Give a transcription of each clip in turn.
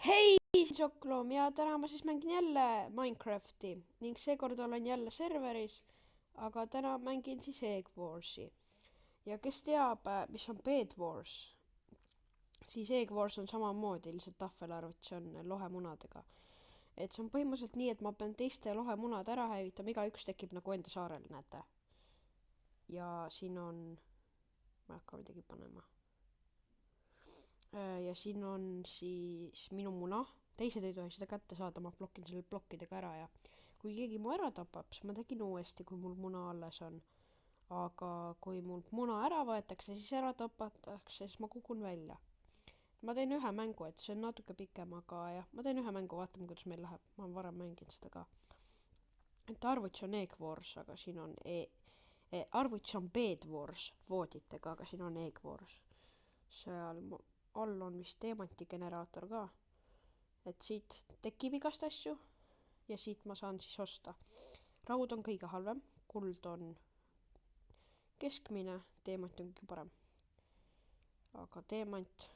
Hei, Sokloom ja täna ma siis mängin jälle Minecrafti ning seekord olen jälle serveris, aga täna mängin siis Egg Warsi. Ja kes teab, mis on Bed Wars, siis Egg Wars on samamoodi lihtsalt tahvelarvutis on lohemunadega. Et see on põhimõtteliselt nii, et ma pean teiste lohemunad ära hävitama, igaüks tekib nagu enda saarel, näete. Ja siin on, ma ei hakka midagi panema. Ja siin on siis minu muna, teised ei tohi seda kätte saada, ma blokin selle plokkidega ära ja kui keegi mu ära tapab, siis ma tegin uuesti, kui mul muna alles on. Aga kui mul muna ära võetakse, siis ära tapatakse, siis ma kukun välja. Ma teen ühe mängu, et see on natuke pikem, aga jah, ma teen ühe mängu, vaatame, kuidas meil läheb, ma olen varem mänginud seda ka. Et arvutis on Egg Wars, aga siin on arvutis on Bed Wars vooditega, aga siin on Egg Wars. Seal all on vist diamantigeneraator ka, et siit tekib igast asju ja siit ma saan siis osta. Raud on kõige halvem, kuld on keskmine, diamant on kõige parem. Aga diamant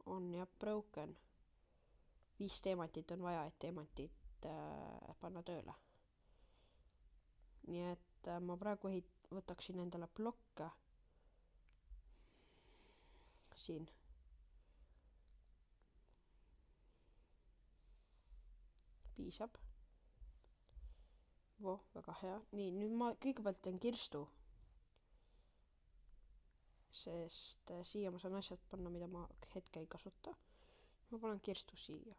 on jah broken. 5 diamantit on vaja, et diamantit panna tööle. Nii et ma praegu võtaksin endale blokke siin. Piisab. Voh, väga hea. Nii, nüüd ma kõigepealt teen kirstu. Sest siia ma saan asjad panna, mida ma hetkel ei kasuta. Ma panen kirstu siia.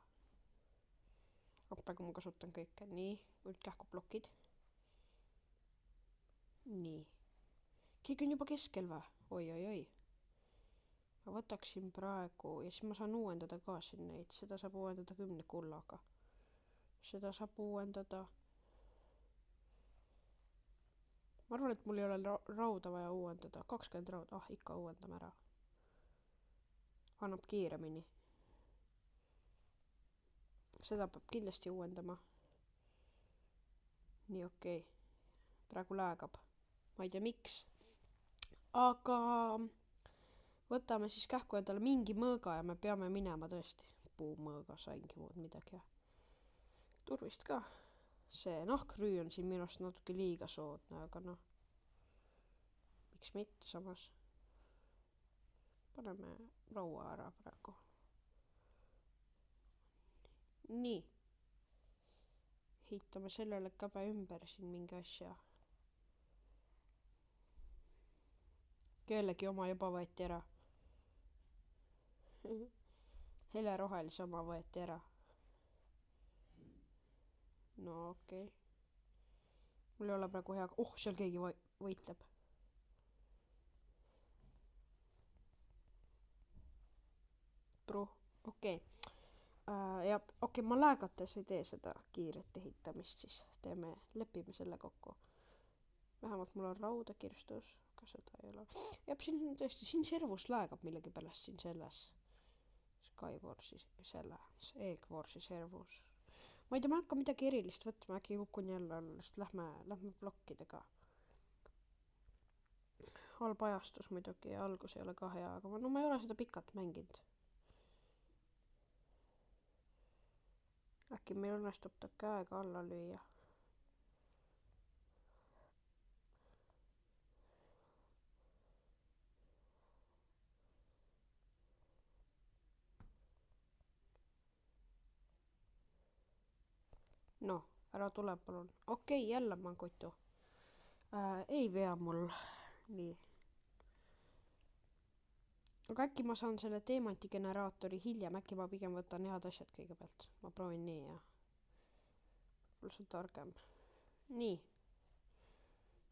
Aga praegu ma kasutan kõike. Nii, nüüd kähku plokid. Nii. Keegi on juba keskel või? Oi. Ma võtaksin praegu ja siis ma saan uuendada ka siin neid. Seda saab uuendada 10 kullaga. Seda saab uuendada. Ma arvan, et mul ei ole rauda vaja uuendada. 20 rauda. Ikka uuendame ära. Annab kiiremini. Seda peab kindlasti uuendama. Nii okei. Praegu läägab. Ma ei tea miks. Aga võtame siis kähku endale mingi mõõga ja me peame minema tõesti. Puumõõga saingi muud midagi. Turvist ka. See nahkrüü on siin minu arust natuke liiga soodne, aga noh. Miks mitte samas. Paneme raua ära praegu. Nii. Ehitame sellele käbe ümber siin mingi asja. Kellegi oma juba võeti ära. Helerohelise oma võeti ära. No okei. Mul ei ole praegu hea. Oh, seal keegi võitleb. Okei. Ja okei, ma läägates ei tee seda kiiret ehitamist, siis lepime selle kokku. Vähemalt mul on rauda kirstus, aga seda ei ole. Jep, siin tõesti, siin servus läägab millegi pärast siin selles Skywarsi, selles Egg Warsi servus. Ma ei tea, ma hakka midagi erilist võtma, äkki kukun jälle alla, sest lähme plokkidega. Halb ajastus muidugi ja algus ei ole ka hea, aga ma ei ole seda pikalt mänginud. Äkki meil õnnestub ta käega alla lüüa. No, ära tule palun. Okei, jälle ma kutu. Ei vea mul. Nii. Aga äkki ma saan selle diamantigeneraatori hiljem, äkki ma pigem võtan head asjad kõigepealt. Ma proovin nii ja. Mul see on targem. Nii.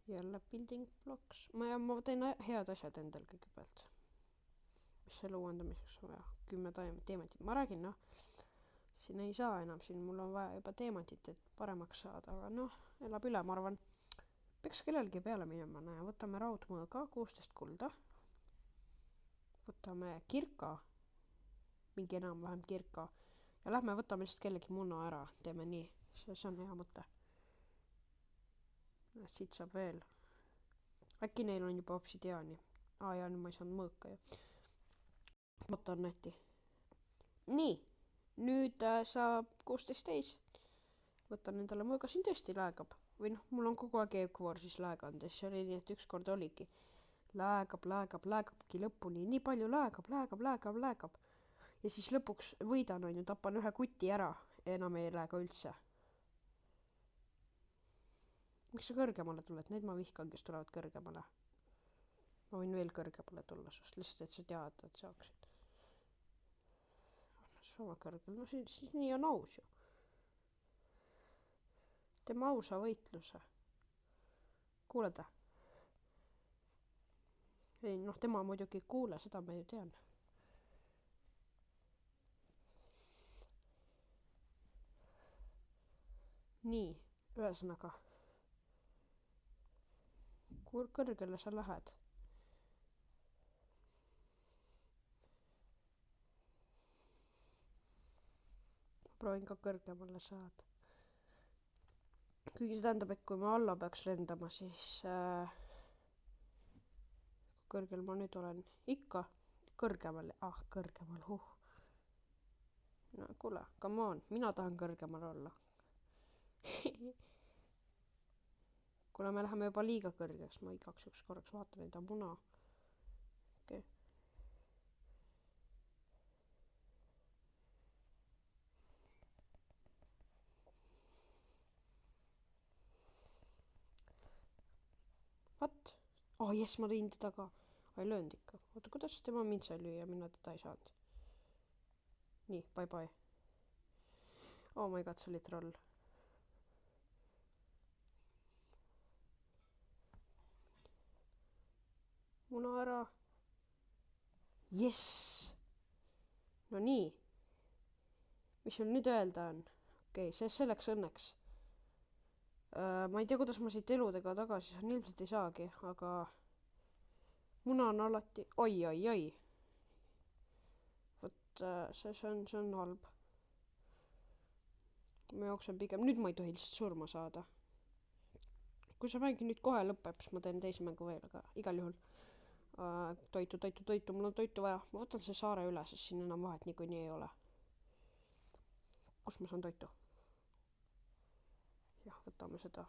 Jälle building blocks. Ma teen head asjad endal kõigepealt. Mis selle uuendamiseks on vaja? 10 diamantit. Ma räägin, noh. Siin ei saa enam, siin mul on vaja juba diamantit, et paremaks saada, aga noh, elab üle, ma arvan. Peaks kellelgi peale minema, näe, võtame raudmõõga, 16 kulda. Võtame kirka, mingi enam-vähem kirka. Ja lähme võtame lihtsalt kellegi muna ära, teeme nii, see on hea mõte. Siit saab veel. Äkki neil on juba obsidiaani. Ja nüüd ma ei saanud mõõka ju. Võtan näti. Nii. nüüd saab 16 täis. Võtan endale mõõga, siin tõesti läägab. Või noh, mul on kogu aeg e-kvoor siis lääganud ja siis oli nii, et ükskord oligi. Läägabki lõpuni, nii palju läägab. Ja siis lõpuks võidan, on ju, tapan ühe kuti ära ja enam ei lääga üldse. Miks sa kõrgemale tuled? Need ma vihkan, kes tulevad kõrgemale. Ma võin veel kõrgemale tulla sust, lihtsalt et sa tead, et saaksid. Sama kõrgel, no siis nii on aus ju. Teeme ausa võitluse. Kuule ta? Ei, noh, tema muidugi ei kuule, seda ma ju tean. Nii, ühesõnaga. Kui kõrgele sa lähed? Proovin ka kõrgemale saada. Kuigi see tähendab, et kui ma alla peaks lendama, siis kõrgel ma nüüd olen ikka kõrgemal. Kõrgemal, No kuule, come on, mina tahan kõrgemal olla. Kuna me läheme juba liiga kõrgeks, ma igaks juhuks korraks vaatan enda muna. Okei. What? Jess, ma tõin teda ka. Ei löönud ikka. Oota, kuidas tema mind sai lüüa, mina teda ei saanud. Nii, bye. Oh my god, see oli troll. Muna ära. Jess! No nii. Mis sul nüüd öelda on? Okei, see selleks õnneks. Ma ei tea, kuidas ma siit eludega tagasi saan, ilmselt ei saagi, aga muna on alati... Oi. Vot see on halb. Ma jooksen pigem, nüüd ma ei tohi lihtsalt surma saada. Kui see mäng nüüd kohe lõpeb, siis ma teen teise mängu veel, aga igal juhul. Toitu, mul on toitu vaja. Ma võtan see saare üle, sest siin enam vahet niikuinii ei ole. Kus ma saan toitu? Jah, võtame seda.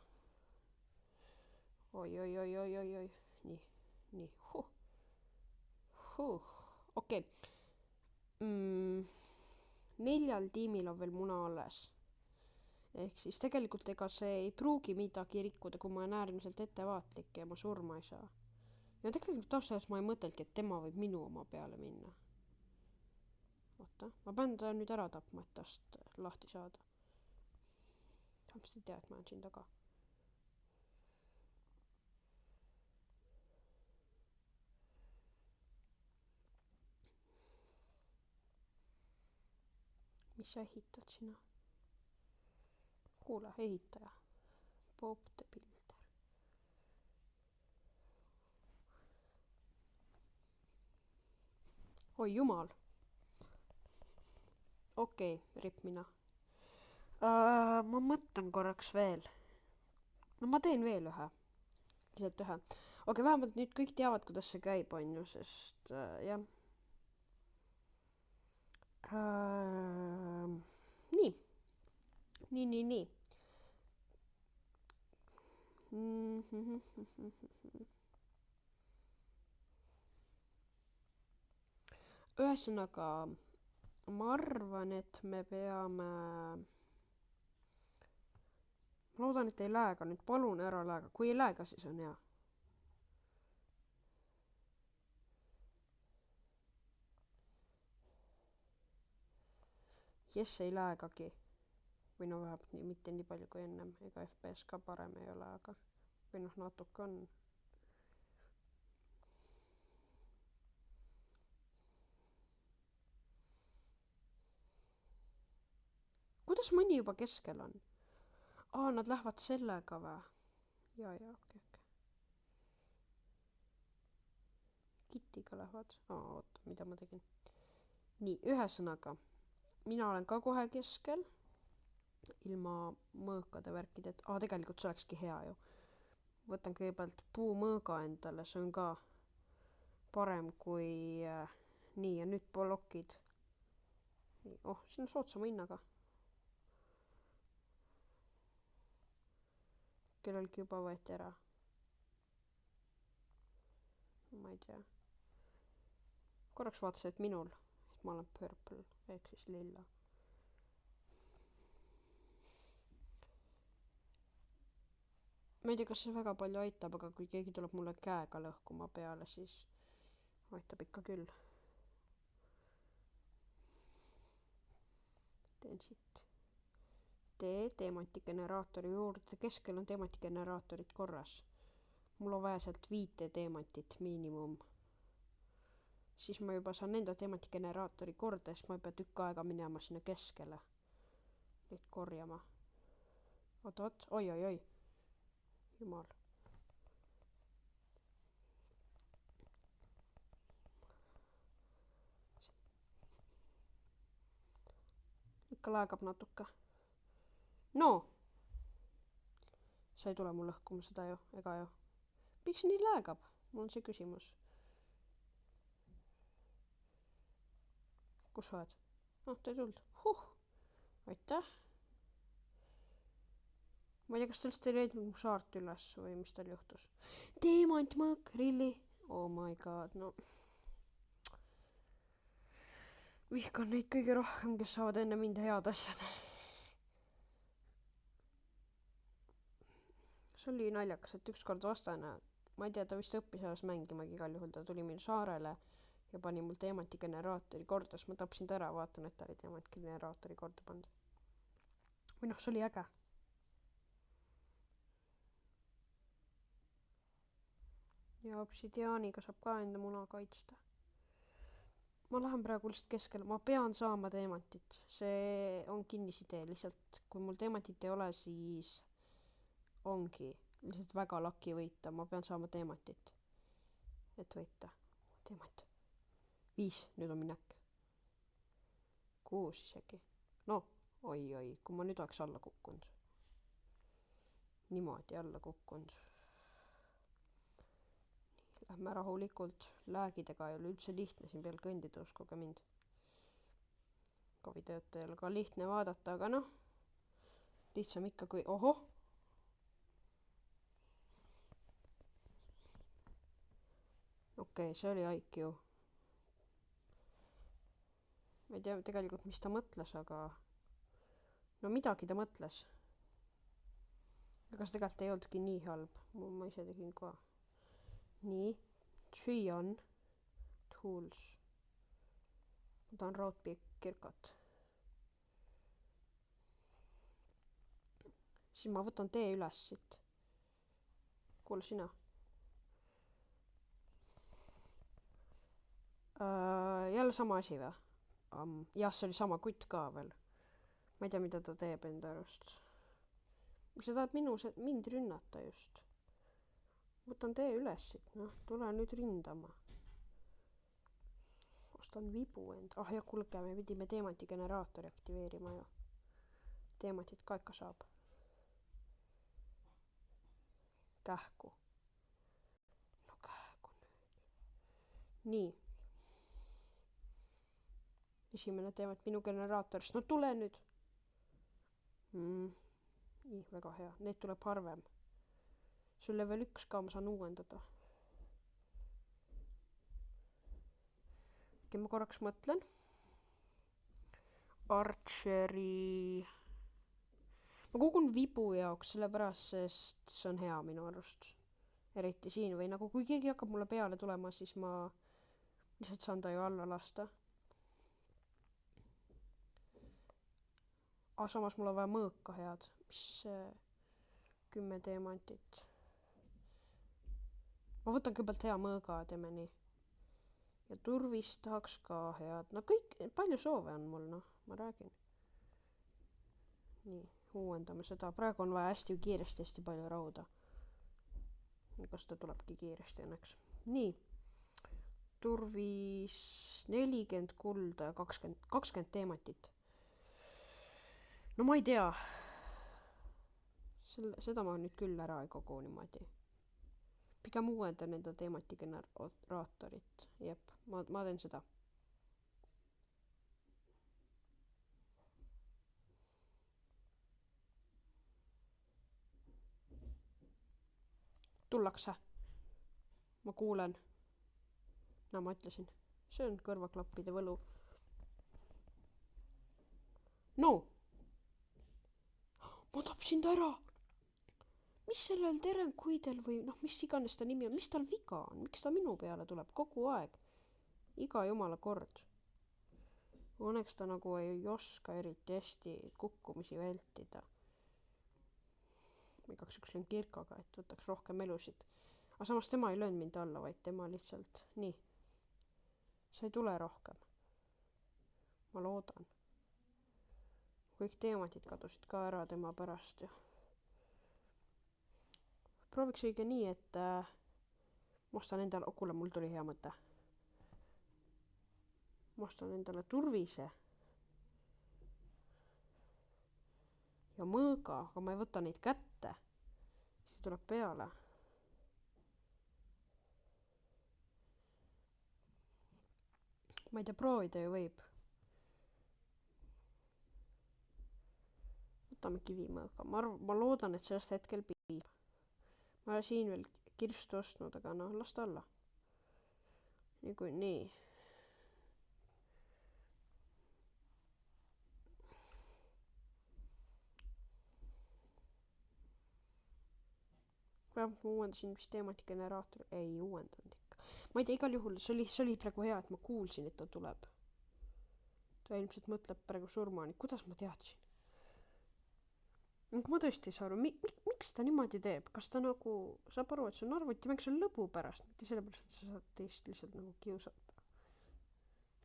Oi. Nii. Okei. 4 tiimil on veel muna alles. Ehk siis tegelikult ega see ei pruugi midagi rikkuda, kui ma olen äärmiselt ettevaatlik ja ma surma ei saa. Ja tegelikult taustades ma ei mõtelgi, et tema võib minu oma peale minna. Oota, ma pean ta nüüd ära tapma, et tast lahti saada. Tahaks ei tea, et ma olen siin taga. Mis sa ehitad sina? Kuule, ehitaja. Bob the Builder. Oi jumal. Okei, rip mina. Ma mõtlen korraks veel. No ma teen veel ühe. Lihtsalt ühe. Okei, vähemalt nüüd kõik teavad, kuidas see käib, on ju, sest jah. Nii. Ühesõnaga, ma arvan, et me peame... Ma loodan, et ei lääga nüüd, palun ära lääga. Kui ei lääga, siis on hea. Jess ei läägagi. Või no vähemalt mitte nii palju kui ennem. Ega FPS ka parem ei ole, aga... Või noh, natuke on. Kuidas mõni juba keskel on? Nad lähevad sellega või? Ja, okei. Kitiga lähevad. Oota, mida ma tegin? Nii, ühesõnaga. Mina olen ka kohe keskel. Ilma mõõkade värkid, et... tegelikult see olekski hea ju. Võtan kõigepealt puumõõga endale, see on ka parem kui... Nii, ja nüüd blokid. Nii, oh, siin on soodsama hinnaga. Kellelgi juba võeti ära. Ma ei tea. Korraks vaatasin, et minul, et ma olen purple, ehk siis lilla. Ma ei tea, kas see väga palju aitab, aga kui keegi tuleb mulle käega lõhkuma peale, siis aitab ikka küll. Teen siit. Tee teemantigeneraatori juurde. Keskel on teemantigeneraatorid korras. Mul on vaja sealt 5 teemantit miinimum. Siis ma juba saan enda teemantigeneraatori korda, siis ma ei pea tükk aega minema sinna keskele neid korjama. Oot, oi. Jumal. Ikka laegab natuke. No! Sa ei tule mul lõhkuma seda ju, ega ju. Miks nii laegab? Mul on see küsimus. Kus sa oled? Ta ei tulnud. Aitäh. Ma ei tea, kas tõesti ei leidnud mu saart üles või mis tal juhtus. Teemantmõõk, really? Oh my god, no. Vihkan neid kõige rohkem, kes saavad enne mind head asjad. See oli naljakas, et ükskord vastane, ma ei tea, ta vist õppis alles mängimagi igal juhul, ta tuli meil saarele ja pani mul teemantigeneraatori korda, siis ma tapsin ta ära, vaatan, et ta oli teemantigeneraatori korda pandud. Või noh, see oli äge. Ja obsidiaaniga saab ka enda muna kaitsta. Ma lähen praegu lihtsalt keskele, ma pean saama teemantit, see on kinnisidee, lihtsalt kui mul teemantit ei ole, siis ongi lihtsalt väga laki võita, ma pean saama teemantit, et võita. Teemant. 5, nüüd on minek. 6 isegi. No, oi, kui ma nüüd oleks alla kukkunud. Niimoodi alla kukkunud. Lähme rahulikult, läägidega ei ole üldse lihtne siin peal kõndida, uskuge mind. Ka videot ei ole ka lihtne vaadata, aga noh, lihtsam ikka kui, ohoh. Okei, see oli IQ. Ma ei tea tegelikult, mis ta mõtles, aga no midagi ta mõtles. Aga see tegelikult ei olnudki nii halb, ma ise tegin ka. Nii, Trion Tools. Ma tahan raudpikirkat. Siis ma võtan tee üles siit. Kuule sina. Jälle sama asi või? Jah, see oli sama kutt ka veel. Ma ei tea, mida ta teeb enda arust. See tahab mind rünnata just. Võtan tee üles siit, noh, tule nüüd rindama. Ostan vibu enda. Ja kuulge, me pidime teemantigeneraatori aktiveerima ju. Teemantit ka ikka saab. Kähku. No kähku nüüd. Nii. Esimene teemant minu generaatorist. No tule nüüd. Nii, väga hea. Need tuleb harvem. Sul level 1 ka ma saan uuendada. Ma korraks mõtlen. Archeri. Ma kogun vibu jaoks, sellepärast, sest see on hea minu arust. Eriti siin või nagu kui keegi hakkab mulle peale tulema, siis ma lihtsalt saan ta ju alla lasta. Samas mul on vaja mõõka head, mis 10 teemantit. Ma võtan kõigepealt hea mõõga, teeme nii. Ja turvist tahaks ka head. No kõik, palju soove on mul, noh, ma räägin. Nii, uuendame seda. Praegu on vaja hästi kiiresti, hästi palju rauda. Kas ta tulebki kiiresti õnneks. Nii, turvis 40 kulda ja 20 teematit. No ma ei tea. Seda ma nüüd küll ära ei kogu niimoodi. Pigem uuendan enda teematigeneraatorit. Jep, ma teen seda. Tullakse. Ma kuulen. No ma ütlesin. See on kõrvaklappide võlu. No! Ma tapsin ta ära! Mis sellel terenkuidel või mis iganes ta nimi on, mis tal viga on, miks ta minu peale tuleb kogu aeg, iga jumala kord. Õnneks ta nagu ei oska eriti hästi kukkumisi vältida. Ma igaks üks lõin kirkaga, et võtaks rohkem elusid. Aga samas tema ei löönud mind alla, vaid tema lihtsalt nii. See ei tule rohkem. Ma loodan. Kõik teemantid kadusid ka ära tema pärast ja prooviks õige nii, et ma ostan endale, kuule, mul tuli hea mõte. Ma ostan endale turvise ja mõõga, aga ma ei võta neid kätte. See tuleb peale. Ma ei tea, proovida ju võib. Võtame kivimõõga. Ma loodan, et sellest hetkel piib. Ma olen siin veel kirstu ostnud, aga las ta olla. Nii. Ma uuendasin vist teematigeneraatori. Ei uuendanud ikka. Ma ei tea, igal juhul see oli praegu hea, et ma kuulsin, et ta tuleb. Ta ilmselt mõtleb praegu surmani. Kuidas ma teadsin? Ma tõesti ei saa aru, miks ta niimoodi teeb? Kas ta nagu saab aru, et see on arvutimäng, see on lõbu pärast, mitte sellepärast, et sa saad teist lihtsalt nagu kiusata.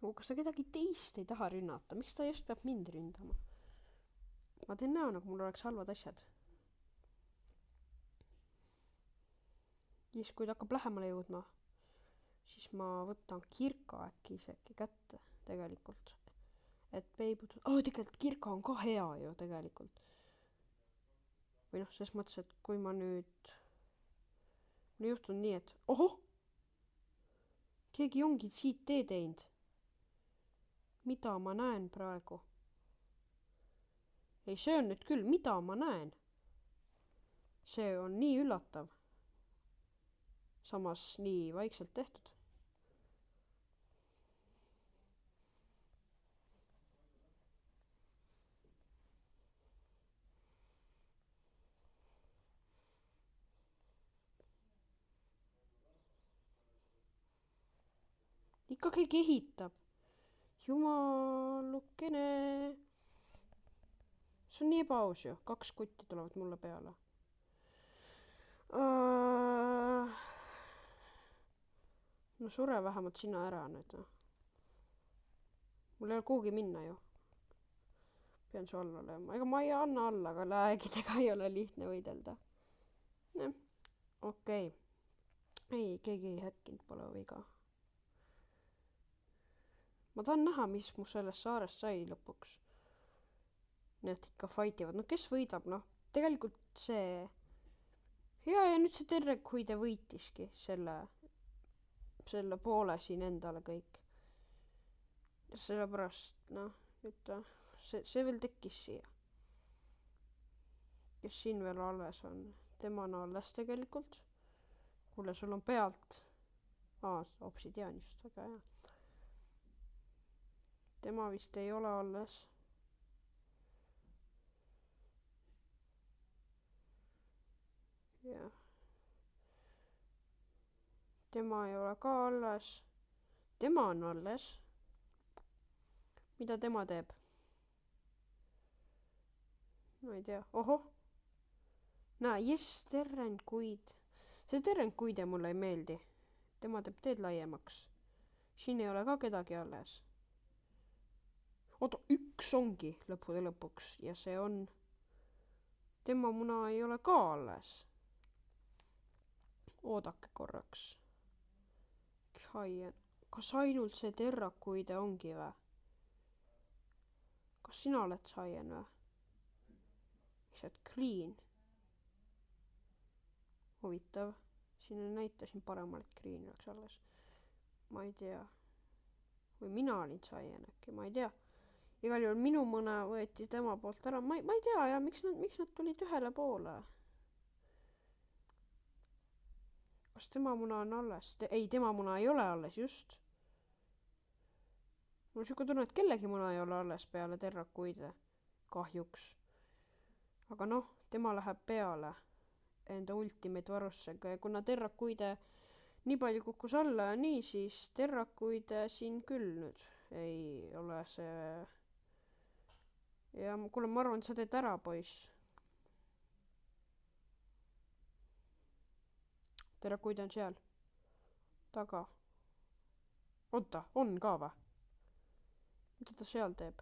Kas ta kedagi teist ei taha rünnata? Miks ta just peab mind ründama? Ma teen näo, nagu mul oleks halvad asjad. Siis kui ta hakkab lähemale jõudma, siis ma võtan kirka äkki isegi kätte tegelikult. Et peibud... tegelikult kirka on ka hea ju tegelikult. Või selles mõttes, et kui ma nüüd... Mul juhtun nii, et... Ohoh! Keegi ongi siit tee teinud. Mida ma näen praegu? Ei, see on nüüd küll, mida ma näen? See on nii üllatav. Samas nii vaikselt tehtud. Ikka keegi ehitab. Jumalukene. See on nii ebaaus ju. 2 kutti tulevad mulle peale. No sure vähemalt sina ära nüüd. Mul ei ole kuhugi minna ju. Pean su alla lööma. Ega ma ei anna alla, aga läägidega ei ole lihtne võidelda. Okei. Ei, keegi ei häkkinud, pole viga. Ma tahan näha, mis mu sellest saarest sai lõpuks. Need ikka fightivad. No kes võidab, tegelikult see... Ja nüüd see Terrekuide võitiski selle poole siin endale kõik. Sellepärast, see veel tekkis siia. Kes siin veel alles on? Tema on alles tegelikult. Kuule, sul on pealt... obsidianist, väga hea. Tema vist ei ole alles. Jah. Tema ei ole ka alles. Tema on alles. Mida tema teeb? Ma ei tea. Ohoh. Terrenkuid. See Terrenkuide mulle ei meeldi. Tema teeb teed laiemaks. Siin ei ole ka kedagi alles. Oota, üks ongi lõppude lõpuks ja see on... Tema muna ei ole ka alles. Oodake korraks. Kas ainult see Terrakuide ongi või? Kas sina oled saien või? Lihtsalt green. Huvitav. Siin näitasin paremal, et green oleks alles. Ma ei tea. Või mina olin saien äkki, ma ei tea. Igal juhul minu mõne võeti tema poolt ära. Ma ei tea, miks nad tulid ühele poole. kas tema muna on alles? Ei, tema muna ei ole alles, just. Mul on siuke tunne, et kellegi muna ei ole alles peale terrakuide. Kahjuks. Aga noh, tema läheb peale enda ultimate varussega ja kuna terrakuide nii palju kukkus alla ja nii, siis terrakuide siin küll nüüd ei ole see. Ja kuule, ma arvan, et sa teed ära, poiss. Terrakuide on seal. Taga. Oota, on ka või? Mida ta seal teeb?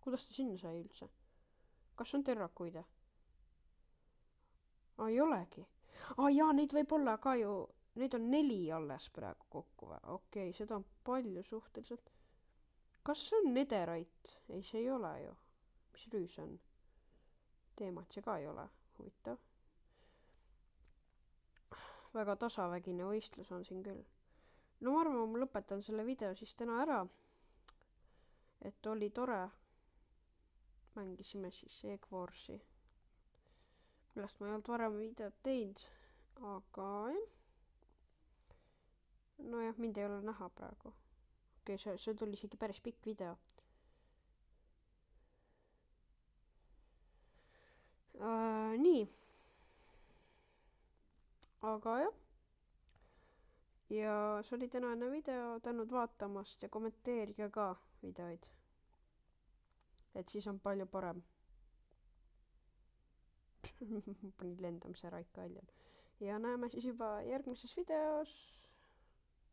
Kuidas ta sinna sai üldse? Kas on terrakuide? Ei olegi. Jaa, neid võib olla ka ju. Neid on 4 alles praegu kokku või? Okei, seda on palju suhteliselt. Kas see on netherite? Ei, see ei ole ju. Mis rüüs on? Teemat see ka ei ole. Huvitav. Väga tasavägine võistlus on siin küll. No ma arvan, ma lõpetan selle video siis täna ära. Et oli tore. Mängisime siis Egg Warsi. Millest ma ei olnud varem videot teinud. Aga jah. Nojah, mind ei ole näha praegu. Okei, see tuli isegi päris pikk video. Nii. Aga jah. Ja see oli tänane video, tänud vaatamast ja kommenteerige ka videoid. Et siis on palju parem. Panin lendamise raika välja. Ja näeme siis juba järgmises videos.